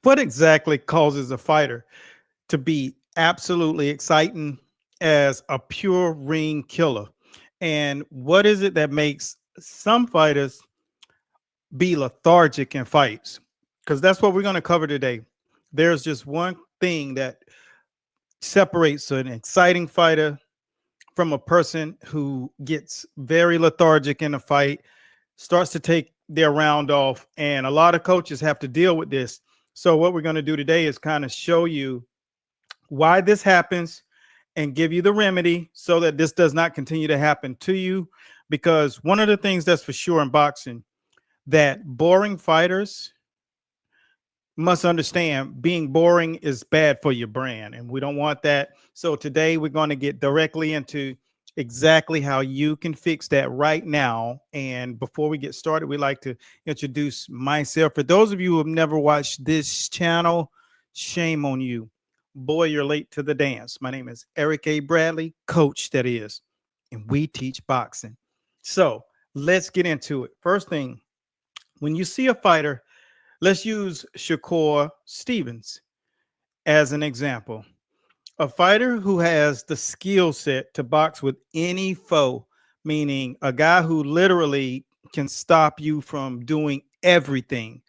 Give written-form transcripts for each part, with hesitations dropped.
What exactly causes a fighter to be absolutely exciting as a pure ring killer? And what is it that makes some fighters be lethargic in fights? Because that's what we're going to cover today. There's just one thing that separates an exciting fighter from a person who gets very lethargic in a fight, starts to take their round off. And a lot of coaches have to deal with this. So what we're going to do today is kind of show you why this happens and give you the remedy so that this does not continue to happen to you. Because one of the things that's for sure in boxing, that boring fighters must understand being boring is bad for your brand, and we don't want that. So today we're going to get directly into exactly how you can fix that right now. And before we get started, we'd like to introduce myself. For those of you who have never watched this channel, shame on you. Boy, you're late to the dance. My name is Eric A. Bradley, coach that is, and we teach boxing. So let's get into it. First thing, when you see a fighter, let's use Shakur Stevens as an example. A fighter who has the skill set to box with any foe, meaning a guy who literally can stop you from doing everything.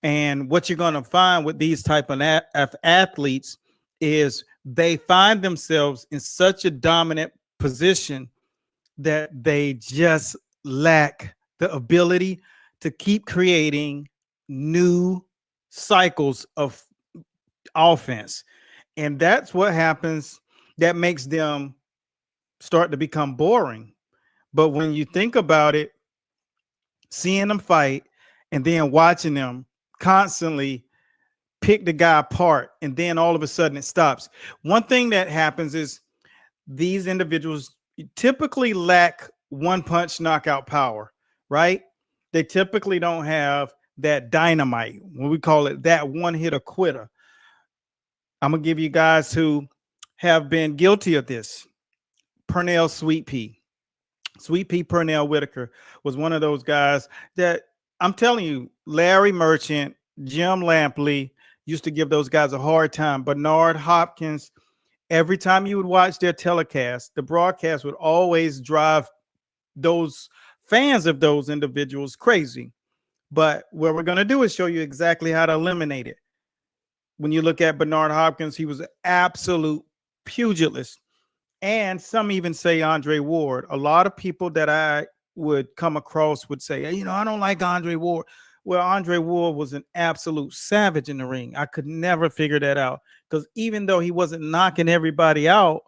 And what you're going to find with these type of athletes is they find themselves in such a dominant position that they just lack the ability to keep creating new cycles of offense. And that's what happens that makes them start to become boring. But when you think about it, seeing them fight and then watching them constantly pick the guy apart, and then all of a sudden it stops. One thing that happens is these individuals typically lack one punch knockout power, right? They typically don't have that dynamite, when we call it that one hitter quitter. I'm gonna give you guys who have been guilty of this. Pernell Sweet Pea. Sweet Pea Pernell Whitaker was one of those guys that I'm telling you, Larry Merchant, Jim Lampley used to give those guys a hard time. Bernard Hopkins, every time you would watch their telecast, the broadcast would always drive those fans of those individuals crazy. But what we're going to do is show you exactly how to eliminate it. When you look at Bernard Hopkins, he was an absolute pugilist. And some even say Andre Ward. A lot of people that I would come across would say, hey, I don't like Andre Ward. Well, Andre Ward was an absolute savage in the ring. I could never figure that out, because even though he wasn't knocking everybody out,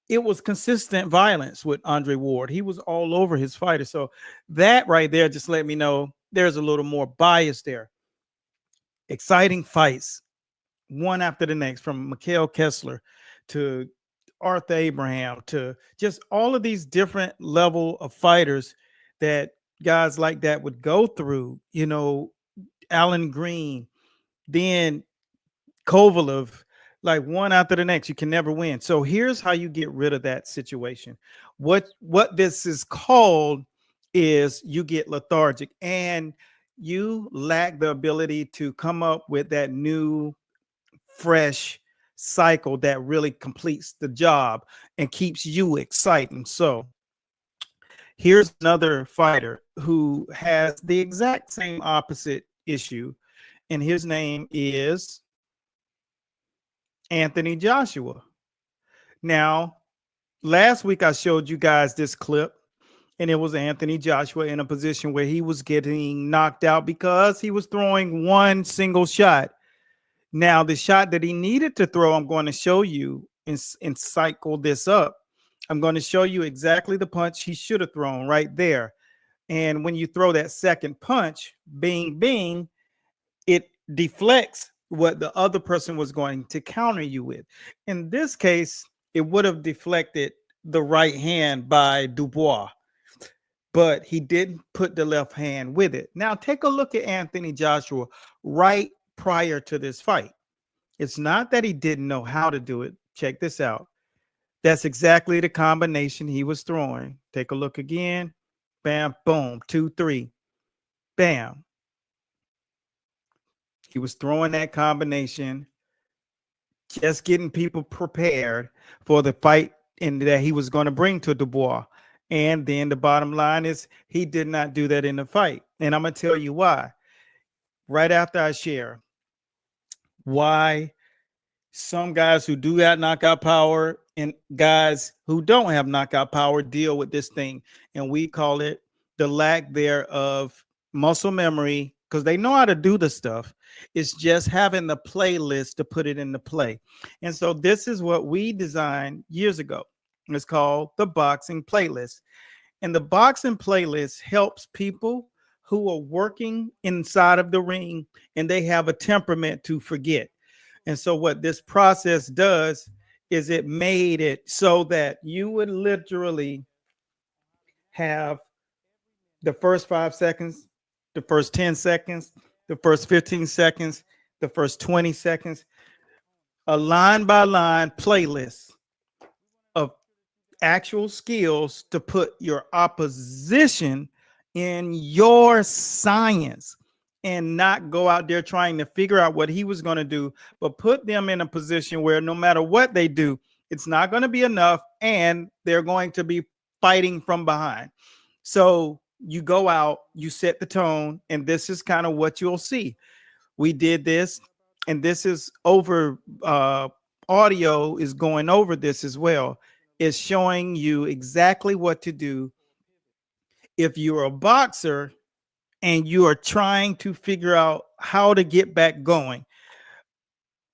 it was consistent violence with Andre Ward. He was all over his fighter. So that right there just let me know there's a little more bias there. Exciting fights, one after the next, from Mikhail Kessler to Arthur Abraham to just all of these different level of fighters that guys like that would go through, Alan Green, then Kovalev, like one after the next. You can never win. So here's how you get rid of that situation. What this is called is you get lethargic and you lack the ability to come up with that new, fresh cycle that really completes the job and keeps you exciting. So here's another fighter who has the exact same opposite issue, and his name is Anthony Joshua. Now, last week I showed you guys this clip, and it was Anthony Joshua in a position where he was getting knocked out because he was throwing one single shot. Now, the shot that he needed to throw, I'm going to show you and cycle this up. I'm going to show you exactly the punch he should have thrown right there. And when you throw that second punch, bing, bing, it deflects what the other person was going to counter you with. In this case, it would have deflected the right hand by Dubois, but he didn't put the left hand with it. Now, take a look at Anthony Joshua right prior to this fight. It's not that he didn't know how to do it. Check this out. That's exactly the combination he was throwing. Take a look again. Bam, boom, 2, 3, bam. He was throwing that combination, just getting people prepared for the fight and that he was going to bring to Dubois. And then the bottom line is he did not do that in the fight. And I'm going to tell you why. Right after I share why some guys who do got knockout power and guys who don't have knockout power deal with this thing. And we call it the lack there of muscle memory, because they know how to do the stuff. It's just having the playlist to put it into play. And so this is what we designed years ago. It's called the boxing playlist. And the boxing playlist helps people who are working inside of the ring and they have a temperament to forget. And so what this process does is it made it so that you would literally have the first 5 seconds, the first 10 seconds, the first 15 seconds, the first 20 seconds, a line by line playlist of actual skills to put your opposition in your science and not go out there trying to figure out what he was going to do, but put them in a position where no matter what they do, it's not going to be enough and they're going to be fighting from behind. So you go out, you set the tone, and this is kind of what you'll see. We did this, and this is over, audio is going over this as well. It's showing you exactly what to do if you're a boxer and you are trying to figure out how to get back going.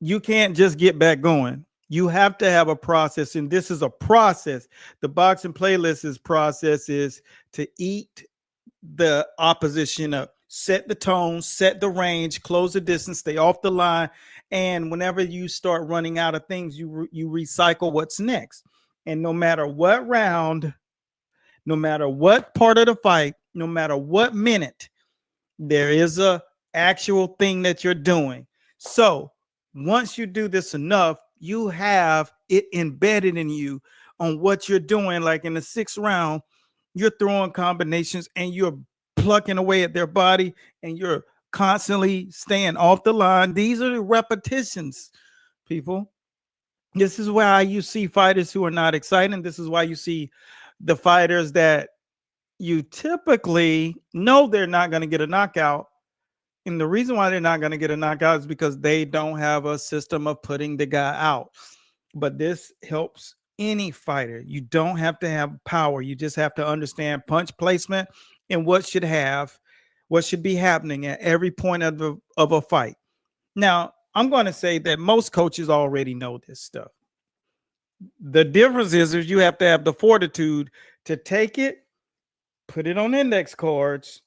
You can't just get back going. You have to have a process, and this is a process. The boxing playlist's process is to eat the opposition up, set the tone, set the range, close the distance, stay off the line, and whenever you start running out of things, you recycle what's next. And no matter what round, no matter what part of the fight, no matter what minute, there is a actual thing that you're doing. So once you do this enough, you have it embedded in you on what you're doing. Like in the 6th round, you're throwing combinations and you're plucking away at their body and you're constantly staying off the line. These are the repetitions, people. This is why you see fighters who are not exciting. This is why you see the fighters that you typically know they're not going to get a knockout. And the reason why they're not going to get a knockout is because they don't have a system of putting the guy out. But this helps any fighter. You don't have to have power. You just have to understand punch placement and what should be happening at every point of a fight. Now, I'm going to say that most coaches already know this stuff. The difference is you have to have the fortitude to take it, put it on index cards,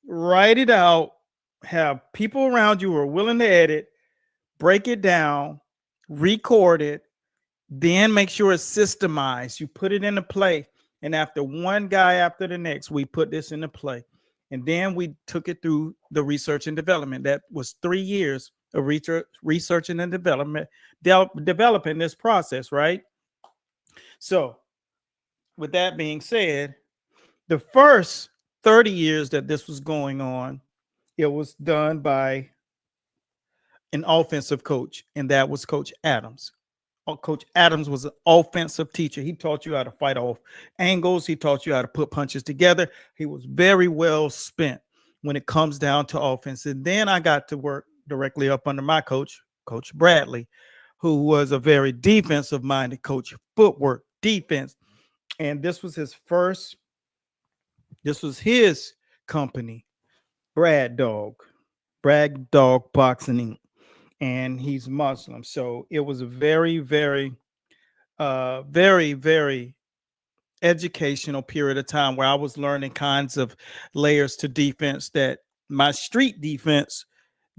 write it out, have people around you who are willing to edit, break it down, record it, then make sure it's systemized. You put it into play. And after one guy after the next, we put this into play. And then we took it through the research and development. That was 3 years of research and development, developing this process, right? So with that being said, the first 30 years that this was going on, it was done by an offensive coach, and that was Coach Adams. Coach Adams was an offensive teacher. He taught you how to fight off angles. He taught you how to put punches together. He was very well spent when it comes down to offense. And then I got to work directly up under my coach, Coach Bradley, who was a very defensive-minded coach, footwork, defense. And this was his company, Brad Dog Boxing Inc. And he's Muslim. So it was a very, very, very educational period of time where I was learning kinds of layers to defense that my street defense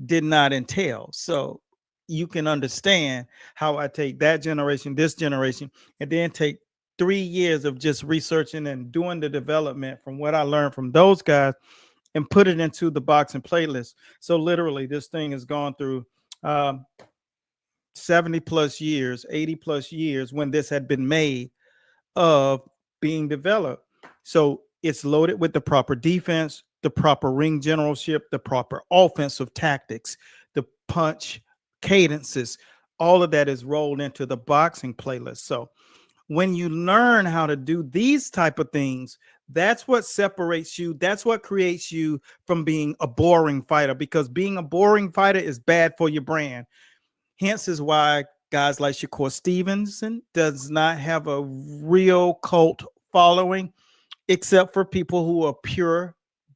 did not entail. So you can understand how I take that generation, this generation, and then take 3 years of just researching and doing the development from what I learned from those guys and put it into the boxing playlist. So literally this thing has gone through 70 plus years, 80 plus years when this had been made of being developed. So it's loaded with the proper defense, the proper ring generalship, the proper offensive tactics, the punch cadences, all of that is rolled into the boxing playlist. So when you learn how to do these type of things, that's what separates you. That's what creates you from being a boring fighter, because being a boring fighter is bad for your brand. Hence is why guys like Shakur Stevenson does not have a real cult following, except for people who are pure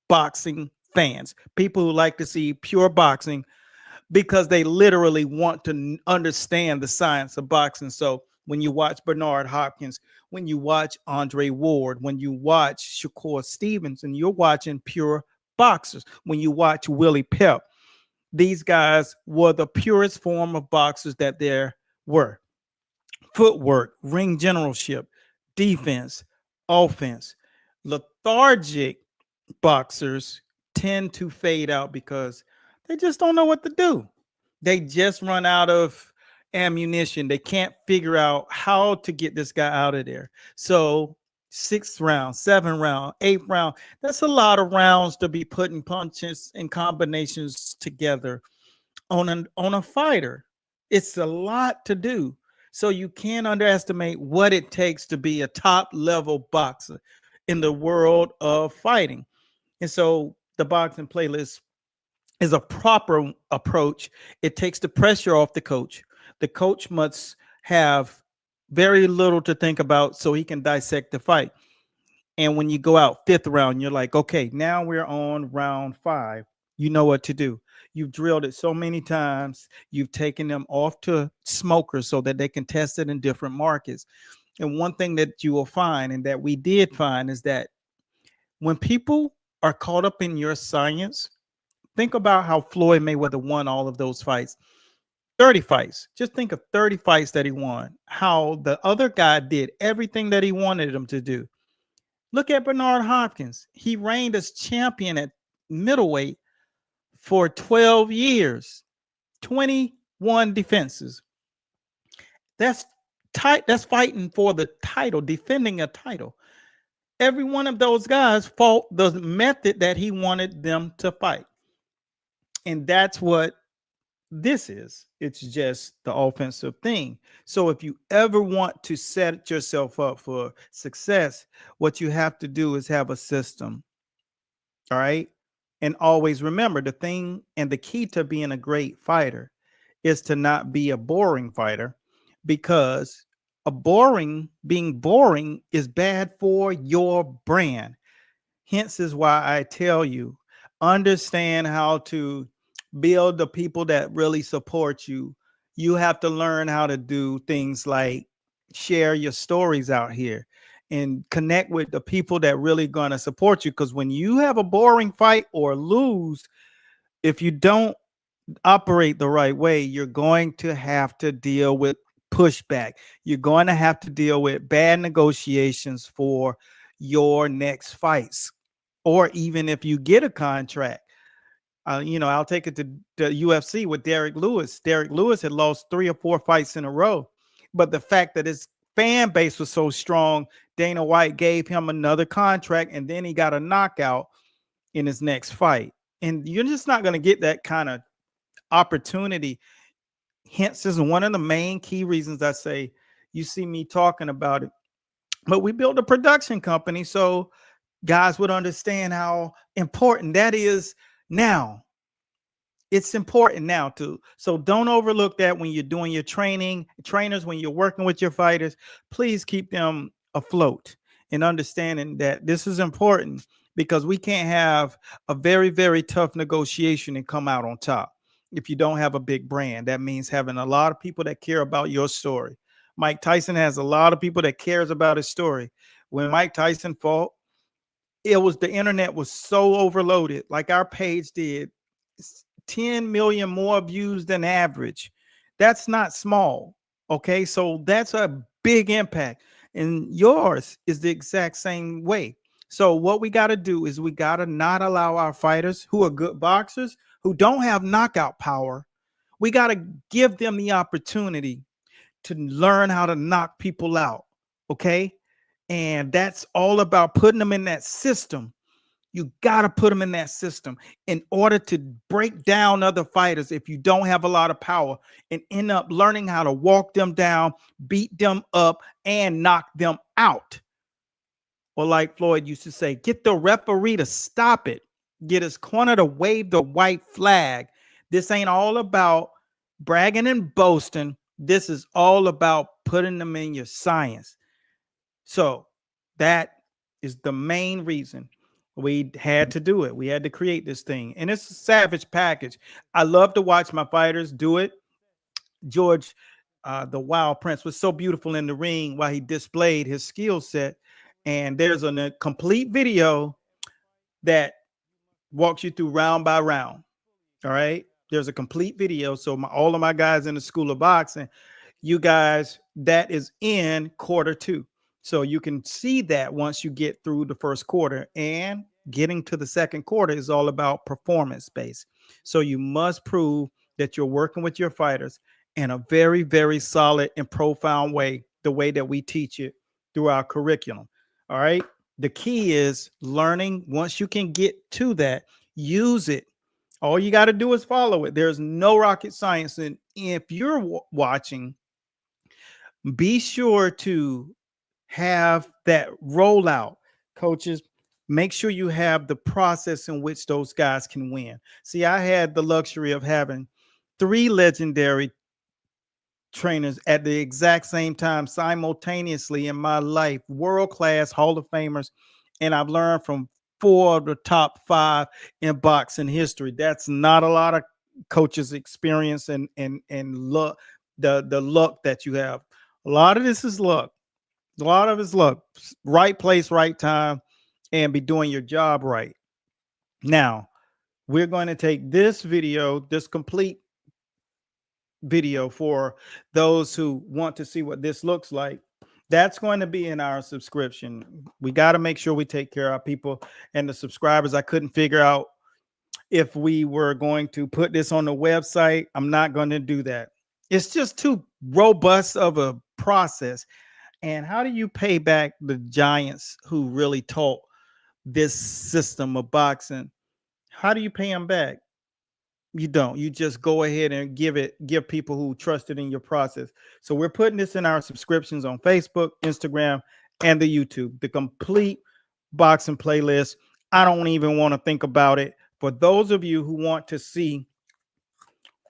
boxing fans, people who like to see pure boxing because they literally want to understand the science of boxing. So when you watch Bernard Hopkins, when you watch Andre Ward, when you watch Shakur Stevenson, you're watching pure boxers. When you watch Willie Pep, these guys were the purest form of boxers that there were. Footwork, ring generalship, defense, offense. Lethargic boxers tend to fade out because they just don't know what to do. They just run out of ammunition. They can't figure out how to get this guy out of there. So 6th round, 7th round, 8th round, that's a lot of rounds to be putting punches and combinations together on a fighter. It's a lot to do. So you can't underestimate what it takes to be a top level boxer in the world of fighting. And so the boxing playlist is a proper approach. It takes the pressure off the coach. The coach must have very little to think about so he can dissect the fight. And when you go out 5th round, you're like, okay, now we're on round 5. You know what to do. You've drilled it so many times. You've taken them off to smokers so that they can test it in different markets. And one thing that you will find, and that we did find, is that when people are caught up in your science, think about how Floyd Mayweather won all of those fights. 30 fights. Just think of 30 fights that he won. How the other guy did everything that he wanted him to do. Look at Bernard Hopkins. He reigned as champion at middleweight for 12 years, 21 defenses. That's tight. That's fighting for the title, defending a title. Every one of those guys fought the method that he wanted them to fight. And that's what this is. It's just the offensive thing. So if you ever want to set yourself up for success, what you have to do is have a system. All right. And always remember, the thing and the key to being a great fighter is to not be a boring fighter, because being boring is bad for your brand. Hence is why I tell you, understand how to build the people that really support you. You have to learn how to do things like share your stories out here and connect with the people that really going to support you. Because when you have a boring fight or lose, if you don't operate the right way, you're going to have to deal with pushback. You're going to have to deal with bad negotiations for your next fights. Or even if you get a contract, I'll take it to the UFC with Derrick Lewis. Derrick Lewis had lost 3 or 4 fights in a row, but the fact that his fan base was so strong, Dana White gave him another contract, and then he got a knockout in his next fight. And you're just not going to get that kind of opportunity. Hence is one of the main key reasons I say you see me talking about it. But we built a production company so guys would understand how important that is now. It's important now too. So don't overlook that when you're doing your trainers, when you're working with your fighters. Please keep them afloat and understanding that this is important, because we can't have a very, very tough negotiation and come out on top if you don't have a big brand. That means having a lot of people that care about your story. Mike Tyson has a lot of people that cares about his story. When Mike Tyson fought, the internet was so overloaded, like our page did. 10 million more views than average. That's not small. Okay, so that's a big impact, and yours is the exact same way. So what we got to do is we got to not allow our fighters who are good boxers, who don't have knockout power, we got to give them the opportunity to learn how to knock people out. Okay, and that's all about putting them in that system. You got to put them in that system in order to break down other fighters if you don't have a lot of power, and end up learning how to walk them down, beat them up, and knock them out. Or like Floyd used to say, get the referee to stop it. Get his corner to wave the white flag. This ain't all about bragging and boasting. This is all about putting them in your science. So that is the main reason we had to do it. We had to create this thing. And it's a savage package. I love to watch my fighters do it. George, the Wild Prince, was so beautiful in the ring while he displayed his skill set. And there's a complete video that walks you through round by round. All right. There's a complete video. So all of my guys in the School of Boxing, you guys, that is in quarter 2. So you can see that once you get through the first quarter, and getting to the second quarter is all about performance based. So you must prove that you're working with your fighters in a very, very solid and profound way, the way that we teach it through our curriculum. All right. The key is learning. Once you can get to that, use it. All you got to do is follow it. There's no rocket science. And if you're watching, be sure to have that rollout. Coaches, make sure you have the process in which those guys can win. See, I had the luxury of having 3 legendary trainers at the exact same time, simultaneously in my life, world-class Hall of Famers, and I've learned from 4 of the top 5 in boxing history. That's not a lot of coaches' experience and luck, the luck that you have. A lot of this is luck. A lot of it's luck. Right place, right time, and be doing your job right. Now, we're going to take this video, this complete video, for those who want to see what this looks like. That's going to be in our subscription. We got to make sure we take care of our people and the subscribers. I couldn't figure out if we were going to put this on the website. I'm not going to do that. It's just too robust of a process. And how do you pay back the giants who really taught this system of boxing? How do you pay them back? You don't. You just go ahead and give people who trusted in your process. So we're putting this in our subscriptions on Facebook, Instagram, and the YouTube, the complete boxing playlist. I don't even want to think about it. For those of you who want to see,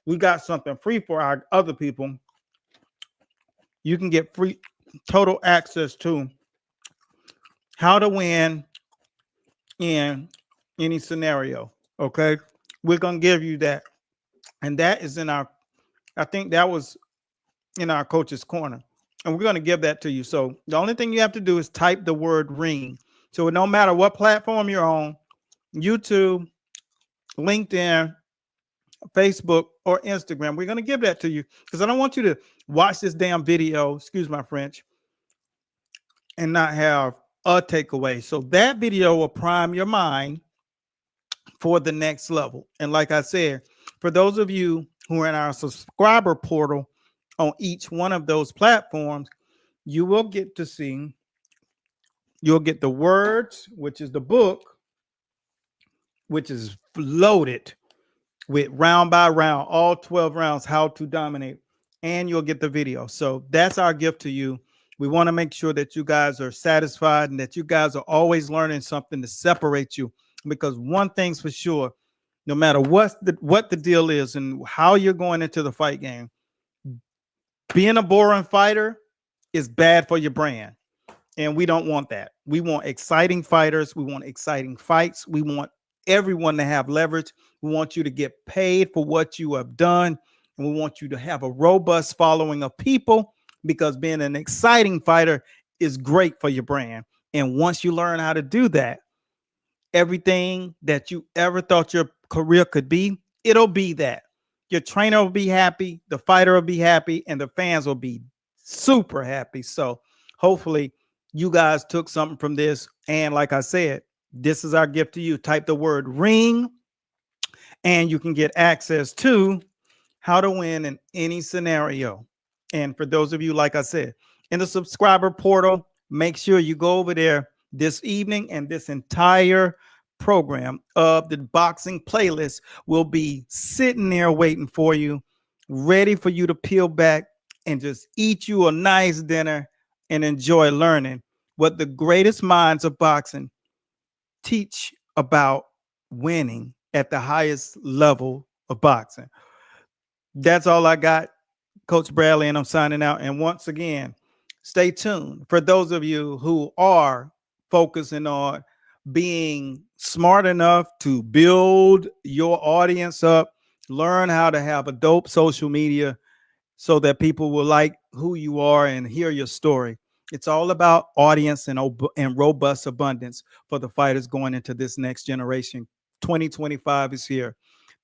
we got something free for our other people. You can get free total access to how to win in any scenario. Okay. We're going to give you that. And that is in our, I think that was in our coach's corner. And we're going to give that to you. So the only thing you have to do is type the word ring. So no matter what platform you're on, YouTube, LinkedIn, Facebook, or Instagram, we're going to give that to you, because I don't want you to watch this damn video, excuse my French, and not have a takeaway. So that video will prime your mind for the next level. And like I said, for those of you who are in our subscriber portal on each one of those platforms, you will get to see, you'll get the words, which is the book, which is loaded with round by round, all 12 rounds, how to dominate, and you'll get the video. So that's our gift to you. We want to make sure that you guys are satisfied and that you guys are always learning something to separate you, because one thing's for sure, no matter what the deal is and how you're going into the fight game, being a boring fighter is bad for your brand. And we don't want that. We want exciting fighters. We want exciting fights. We want everyone to have leverage. We want you to get paid for what you have done. And we want you to have a robust following of people, because being an exciting fighter is great for your brand. And once you learn how to do that, everything that you ever thought your career could be, it'll be that. Your trainer will be happy, the fighter will be happy, and the fans will be super happy. So hopefully you guys took something from this. And like I said, this is our gift to you. Type the word ring and you can get access to how to win in any scenario. And for those of you, like I said, in the subscriber portal, make sure you go over there this evening and this entire program of the boxing playlist will be sitting there waiting for you, ready for you to peel back and just eat you a nice dinner and enjoy learning what the greatest minds of boxing teach about winning at the highest level of boxing. That's all I got, Coach Bradley, and I'm signing out. And once again, stay tuned. For those of you who are focusing on being smart enough to build your audience up, learn how to have a dope social media so that people will like who you are and hear your story. It's all about audience and robust abundance for the fighters going into this next generation. 2025 is here.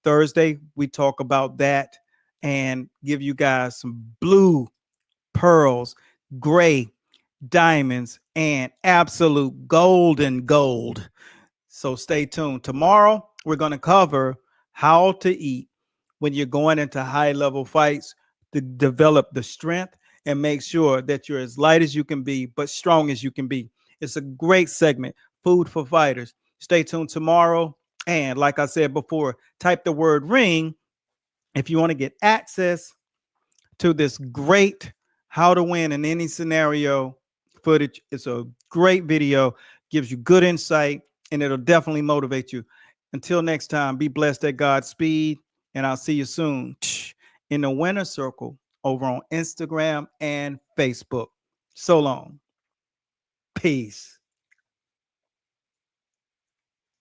Thursday, we talk about that and give you guys some blue pearls, gray diamonds, and absolute golden gold. So stay tuned. Tomorrow, we're going to cover how to eat when you're going into high level fights to develop the strength and make sure that you're as light as you can be, but strong as you can be. It's a great segment, Food for Fighters. Stay tuned tomorrow. And like I said before, type the word ring if you want to get access to this great how to win in any scenario footage. It's a great video, gives you good insight, and it'll definitely motivate you. Until next time, be blessed at Godspeed, and I'll see you soon in the winner circle over on Instagram and Facebook. So long. Peace.